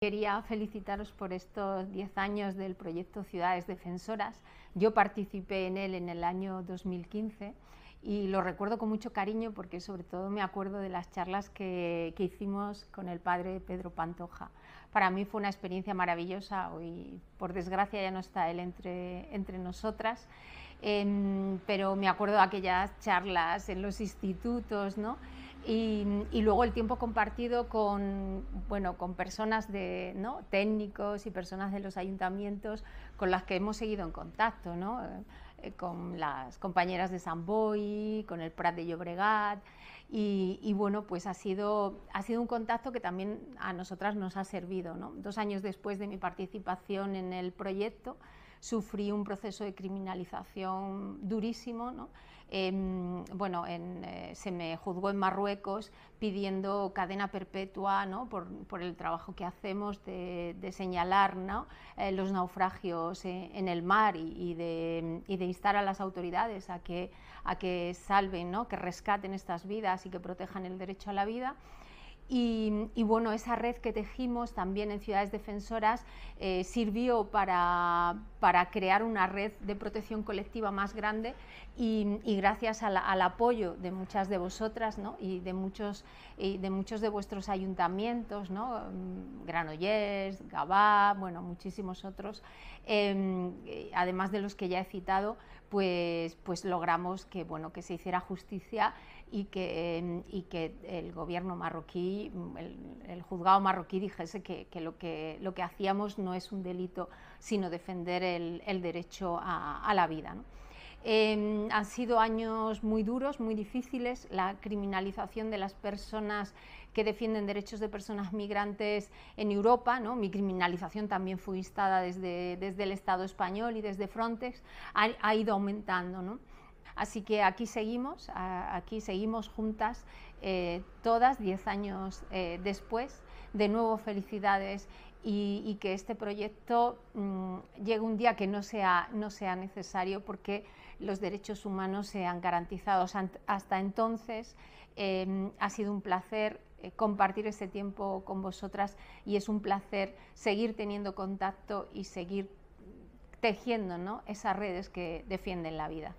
Quería felicitaros por estos 10 años del proyecto Ciudades Defensoras. Yo participé en él en el año 2015 y lo recuerdo con mucho cariño porque sobre todo me acuerdo de las charlas que hicimos con el padre Pedro Pantoja. Para mí fue una experiencia maravillosa. Hoy, por desgracia, ya no está él entre nosotras, pero me acuerdo de aquellas charlas en los institutos, ¿no? Y luego el tiempo compartido con personas ¿no? técnicos y personas de los ayuntamientos con las que hemos seguido en contacto, ¿no? Con las compañeras de Sant Boi, con el Prat de Llobregat, y bueno, pues ha sido un contacto que también a nosotras nos ha servido, ¿no? 2 años después de mi participación en el proyecto, sufrí un proceso de criminalización durísimo, ¿no? Se me juzgó en Marruecos pidiendo cadena perpetua, ¿no? por el trabajo que hacemos de señalar, ¿no? Los naufragios en el mar y de instar a las autoridades a que salven, ¿no? Que rescaten estas vidas y que protejan el derecho a la vida. Y bueno, esa red que tejimos también en Ciudades Defensoras sirvió para crear una red de protección colectiva más grande y gracias al apoyo de muchas de vosotras, ¿no? y de muchos de vuestros ayuntamientos, ¿no? Granollers, Gavà, bueno, muchísimos otros, además de los que ya he citado, pues logramos que se hiciera justicia y que el gobierno marroquí, el juzgado marroquí dijese que lo que hacíamos no es un delito, sino defender el derecho a la vida, ¿no? Han sido años muy duros, muy difíciles. La criminalización de las personas que defienden derechos de personas migrantes en Europa, ¿no? Mi criminalización también fue instada desde el Estado español y desde Frontex, ha ido aumentando, ¿no? Así que aquí seguimos juntas, todas 10 años después. De nuevo, felicidades y que este proyecto llegue un día que no sea necesario, porque los derechos humanos sean garantizados. Hasta entonces ha sido un placer compartir este tiempo con vosotras y es un placer seguir teniendo contacto y seguir tejiendo, ¿no? Esas redes que defienden la vida.